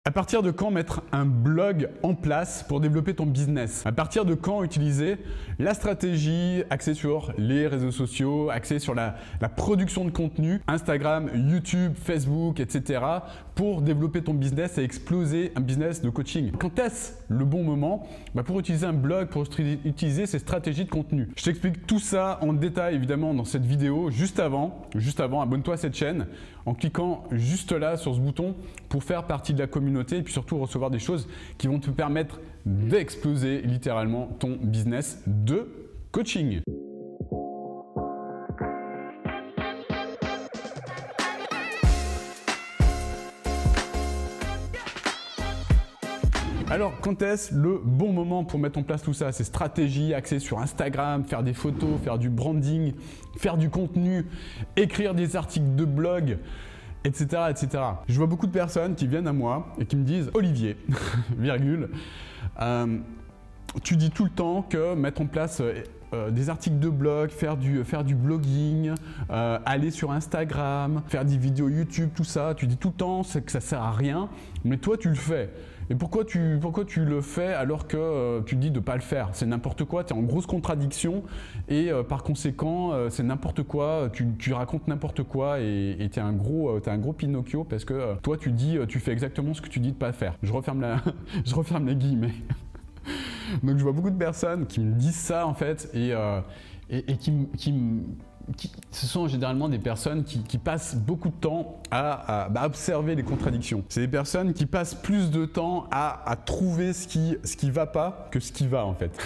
À partir de quand mettre un blog en place pour développer ton business? À partir de quand utiliser la stratégie axée sur les réseaux sociaux, axée sur la production de contenu, Instagram, YouTube, Facebook, etc. pour développer ton business et exploser un business de coaching? Quand est-ce le bon moment pour utiliser un blog, pour utiliser ces stratégies de contenu? Je t'explique tout ça en détail évidemment dans cette vidéo. Juste avant, abonne-toi à cette chaîne en cliquant juste là sur ce bouton pour faire partie de la communauté et puis surtout recevoir des choses qui vont te permettre d'exploser littéralement ton business de coaching. Alors, quand est-ce le bon moment pour mettre en place tout ça? Ces stratégies axées sur Instagram, faire des photos, faire du branding, faire du contenu, écrire des articles de blog, etc., etc. Je vois beaucoup de personnes qui viennent à moi et qui me disent « Olivier, virgule, tu dis tout le temps que mettre en place des articles de blog, faire du blogging, aller sur Instagram, faire des vidéos YouTube, tout ça, tu dis tout le temps que ça sert à rien, mais toi tu le fais. Et pourquoi tu le fais alors que tu dis de ne pas le faire? C'est n'importe quoi, tu es en grosse contradiction et par conséquent c'est n'importe quoi, tu racontes n'importe quoi et tu es un gros Pinocchio parce que toi tu fais exactement ce que tu dis de ne pas faire. Je referme les guillemets. Donc je vois beaucoup de personnes qui me disent ça en fait et ce sont généralement des personnes qui passent beaucoup de temps à observer les contradictions. C'est des personnes qui passent plus de temps à trouver ce qui va pas que ce qui va en fait.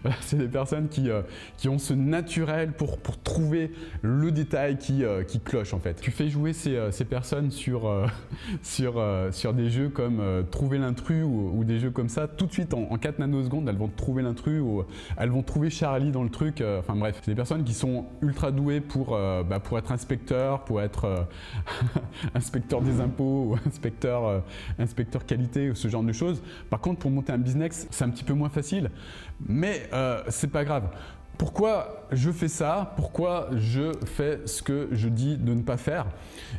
Voilà, c'est des personnes qui ont ce naturel pour trouver le détail qui cloche en fait. Tu fais jouer ces personnes sur des jeux comme trouver l'intrus ou des jeux comme ça, tout de suite en 4 nanosecondes elles vont trouver l'intrus ou elles vont trouver Charlie dans le truc. Enfin bref, c'est des personnes qui sont ultra doué pour être inspecteur, pour être inspecteur des impôts ou inspecteur qualité ou ce genre de choses. Par contre, pour monter un business, c'est un petit peu moins facile, mais c'est pas grave. Pourquoi je fais ça? Pourquoi je fais ce que je dis de ne pas faire?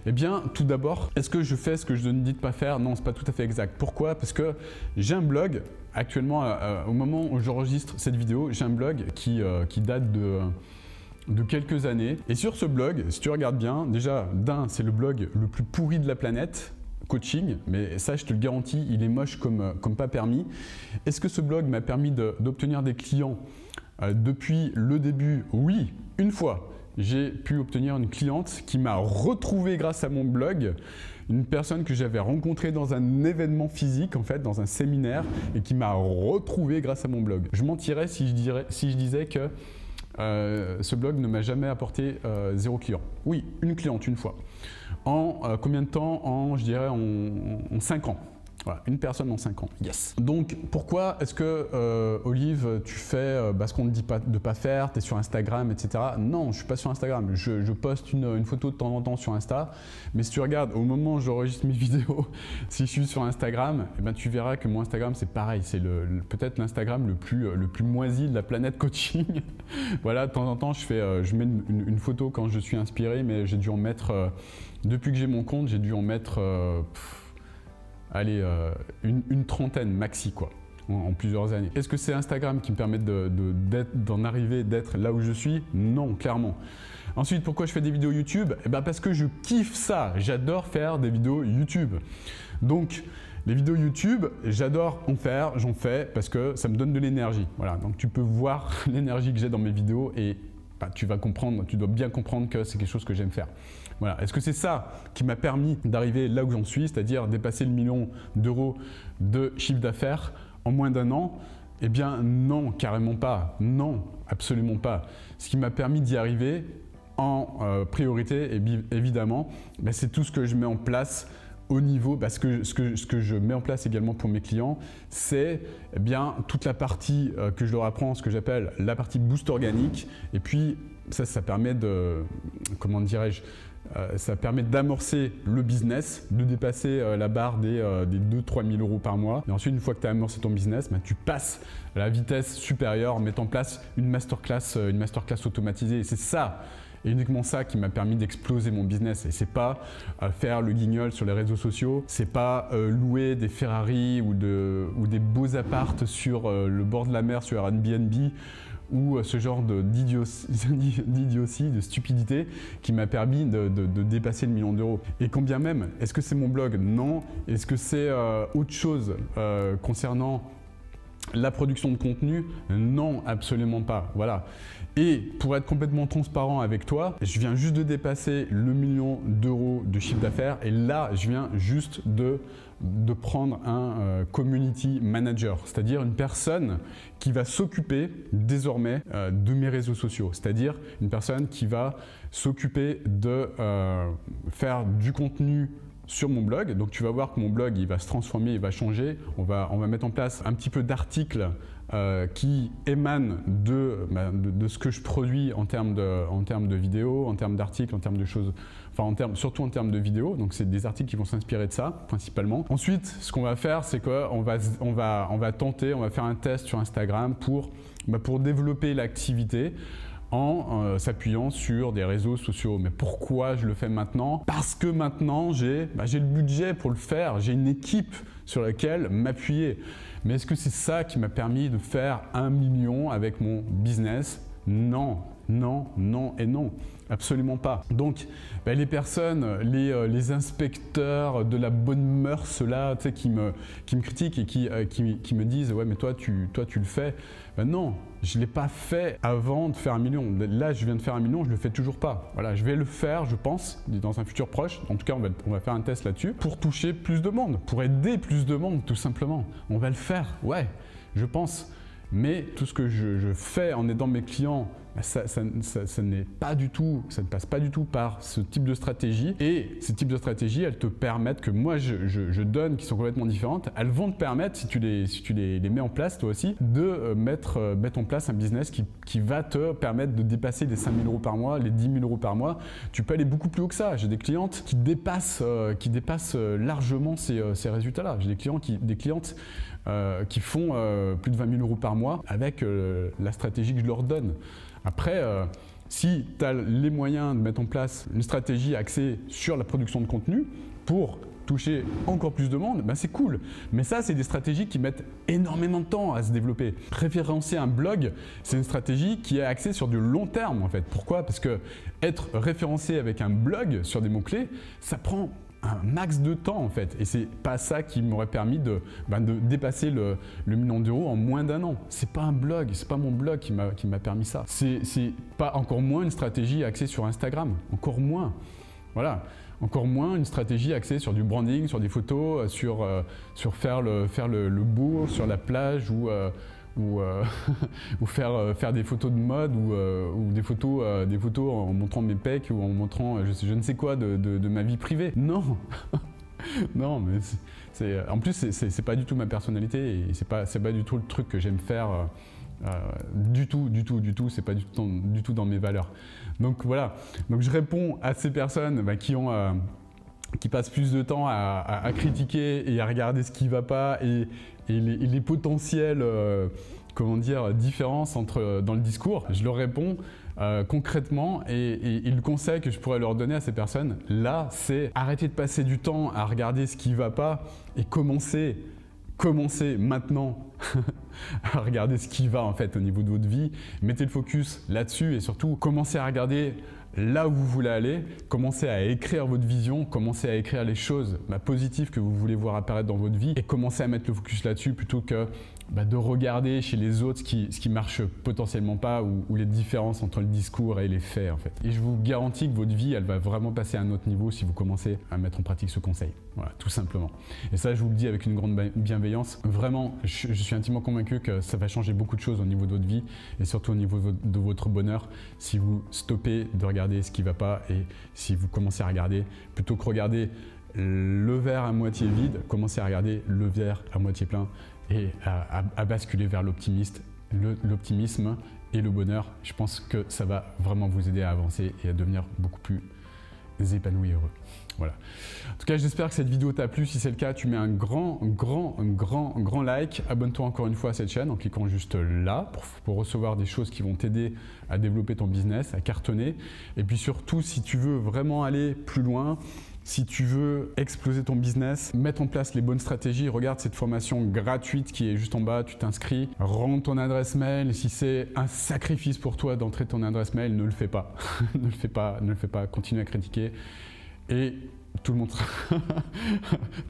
Eh bien, tout d'abord, est-ce que je fais ce que je dis de ne pas faire? Non, c'est pas tout à fait exact. Pourquoi? Parce que j'ai un blog, actuellement, au moment où j'enregistre cette vidéo, j'ai un blog qui date de quelques années. Et sur ce blog, si tu regardes bien, déjà, c'est le blog le plus pourri de la planète, coaching, mais ça, je te le garantis, il est moche comme pas permis. Est-ce que ce blog m'a permis d'obtenir des clients depuis le début? Oui, une fois. J'ai pu obtenir une cliente qui m'a retrouvé grâce à mon blog, une personne que j'avais rencontrée dans un événement physique, en fait, dans un séminaire, et qui m'a retrouvé grâce à mon blog. Je mentirais si je disais que ce blog ne m'a jamais apporté 0 client. Oui, une cliente une fois. En combien de temps? Je dirais en 5 ans. Voilà, une personne en 5 ans. Yes. Donc, pourquoi est-ce que, Olive, tu fais ce qu'on ne dit pas de pas faire, tu es sur Instagram, etc. Non, je ne suis pas sur Instagram. Je poste une photo de temps en temps sur Insta. Mais si tu regardes, au moment où j'enregistre mes vidéos, si je suis sur Instagram, eh ben, tu verras que mon Instagram, c'est pareil. C'est peut-être l'Instagram le plus moisi de la planète coaching. Voilà, de temps en temps, je mets une photo quand je suis inspiré, mais j'ai dû en mettre, depuis que j'ai mon compte, j'ai dû en mettre... allez, une trentaine maxi quoi, en plusieurs années. Est-ce que c'est Instagram qui me permet d'en arriver, d'être là où je suis? Non, clairement. Ensuite, pourquoi je fais des vidéos YouTube? Eh ben parce que je kiffe ça, j'adore faire des vidéos YouTube. Donc, les vidéos YouTube, j'adore en faire, j'en fais parce que ça me donne de l'énergie. Voilà, donc tu peux voir l'énergie que j'ai dans mes vidéos et tu vas comprendre, tu dois bien comprendre que c'est quelque chose que j'aime faire. Voilà. Est-ce que c'est ça qui m'a permis d'arriver là où j'en suis, c'est-à-dire dépasser le million d'euros de chiffre d'affaires en moins d'un an? Eh bien non, carrément pas. Non, absolument pas. Ce qui m'a permis d'y arriver en priorité, évidemment, c'est tout ce que je mets en place au niveau, ce que je mets en place également pour mes clients, c'est toute la partie que je leur apprends, ce que j'appelle la partie boost organique. Et puis ça permet de, comment dirais-je, ça permet d'amorcer le business, de dépasser la barre des 2-3 000 euros par mois. Et ensuite, une fois que tu as amorcé ton business, tu passes à la vitesse supérieure en mettant en place une masterclass automatisée. Et c'est ça et uniquement ça qui m'a permis d'exploser mon business. Et c'est pas faire le guignol sur les réseaux sociaux, c'est pas louer des Ferrari ou des beaux appartes sur le bord de la mer sur Airbnb ou ce genre d'idiotie, de stupidité qui m'a permis de dépasser le million d'euros. Et quand bien même, est-ce que c'est mon blog? Non. Est-ce que c'est autre chose concernant la production de contenu? Non, absolument pas. Voilà. Et pour être complètement transparent avec toi, je viens juste de dépasser le million d'euros de chiffre d'affaires et là, je viens juste de prendre un community manager, c'est-à-dire une personne qui va s'occuper désormais de mes réseaux sociaux, c'est-à-dire une personne qui va s'occuper de faire du contenu sur mon blog. Donc tu vas voir que mon blog il va se transformer, il va changer. On va mettre en place un petit peu d'articles qui émanent de ce que je produis en termes de vidéos, en termes d'articles, en termes de choses, surtout en termes de vidéos. Donc c'est des articles qui vont s'inspirer de ça principalement. Ensuite, ce qu'on va faire, c'est qu'on va faire un test sur Instagram pour développer l'activité en s'appuyant sur des réseaux sociaux. Mais pourquoi je le fais maintenant? Parce que maintenant, j'ai le budget pour le faire. J'ai une équipe sur laquelle m'appuyer. Mais est-ce que c'est ça qui m'a permis de faire 1 million avec mon business? Non, non, non et non. Absolument pas. Donc, les personnes, les inspecteurs de la bonne mœurs là, tu sais, qui me critiquent et qui me disent ouais mais toi tu le fais. Non, je l'ai pas fait avant de faire 1 million. Là, je viens de faire 1 million, je le fais toujours pas. Voilà, je vais le faire, je pense, dans un futur proche. En tout cas, on va faire un test là-dessus pour toucher plus de monde, pour aider plus de monde, tout simplement. On va le faire, ouais, je pense. Mais tout ce que je fais en aidant mes clients, ça ne passe pas du tout par ce type de stratégie. Et ces types de stratégies, elles te permettent que moi je donne, qui sont complètement différentes. Elles vont te permettre, si tu les mets en place toi aussi, de mettre en place un business qui va te permettre de dépasser les 5 000 euros par mois, les 10 000 euros par mois. Tu peux aller beaucoup plus haut que ça. J'ai des clientes qui dépassent largement ces résultats-là. J'ai des clientes qui font plus de 20 000 euros par mois avec la stratégie que je leur donne. Après, si tu as les moyens de mettre en place une stratégie axée sur la production de contenu pour toucher encore plus de monde, c'est cool. Mais ça, c'est des stratégies qui mettent énormément de temps à se développer. Référencer un blog, c'est une stratégie qui est axée sur du long terme en fait. Pourquoi? Parce que être référencé avec un blog sur des mots-clés, ça prend un max de temps en fait, et c'est pas ça qui m'aurait permis de dépasser le million d'euros en moins d'1 an. C'est pas un blog, c'est pas mon blog qui m'a permis ça. C'est pas encore moins une stratégie axée sur Instagram, encore moins. Voilà, encore moins une stratégie axée sur du branding, sur des photos, sur faire le beau sur la plage ou faire des photos de mode ou des photos en montrant mes pecs ou en montrant je ne sais quoi de ma vie privée. Non. Non, mais en plus c'est pas du tout ma personnalité et c'est pas du tout le truc que j'aime faire du tout, c'est pas du tout dans mes valeurs. Donc voilà, donc je réponds à ces personnes qui passent plus de temps à critiquer et à regarder ce qui ne va pas et les potentielles différences dans le discours. Je leur réponds concrètement et le conseil que je pourrais leur donner à ces personnes, là, c'est arrêter de passer du temps à regarder ce qui ne va pas et commencer maintenant à regarder ce qui va en fait au niveau de votre vie. Mettez le focus là-dessus et surtout commencez à regarder là où vous voulez aller, commencez à écrire votre vision, commencez à écrire les choses positives que vous voulez voir apparaître dans votre vie et commencez à mettre le focus là-dessus plutôt que de regarder chez les autres ce qui marche potentiellement pas ou les différences entre le discours et les faits en fait. Et je vous garantis que votre vie elle va vraiment passer à un autre niveau si vous commencez à mettre en pratique ce conseil. Voilà, tout simplement. Et ça je vous le dis avec une grande bienveillance. Vraiment, je suis intimement convaincu que ça va changer beaucoup de choses au niveau de votre vie et surtout au niveau de votre bonheur si vous stoppez de regarder ce qui ne va pas et si vous commencez à regarder plutôt que regarder le verre à moitié vide, commencez à regarder le verre à moitié plein et à basculer vers l'optimisme et le bonheur. Je pense que ça va vraiment vous aider à avancer et à devenir beaucoup plus épanoui et heureux. Voilà. En tout cas, j'espère que cette vidéo t'a plu. Si c'est le cas, tu mets un grand like. Abonne-toi encore une fois à cette chaîne en cliquant juste là pour recevoir des choses qui vont t'aider à développer ton business, à cartonner. Et puis surtout, si tu veux vraiment aller plus loin, si tu veux exploser ton business, mettre en place les bonnes stratégies, regarde cette formation gratuite qui est juste en bas, tu t'inscris, rentre ton adresse mail. Si c'est un sacrifice pour toi d'entrer ton adresse mail, ne le fais pas. Ne le fais pas, continue à critiquer. Et tout le monde,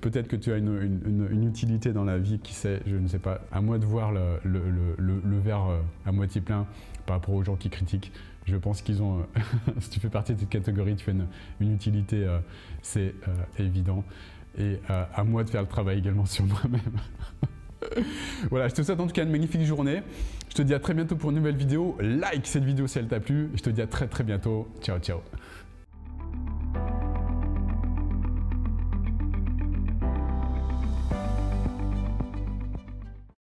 peut-être que tu as une utilité dans la vie, qui sait, je ne sais pas. À moi de voir le verre à moitié plein par rapport aux gens qui critiquent. Je pense qu'ils ont, si tu fais partie de cette catégorie, tu as une utilité, c'est évident. Et à moi de faire le travail également sur moi-même. Voilà, je te souhaite en tout cas une magnifique journée. Je te dis à très bientôt pour une nouvelle vidéo. Like cette vidéo si elle t'a plu. Je te dis à très bientôt. Ciao, ciao.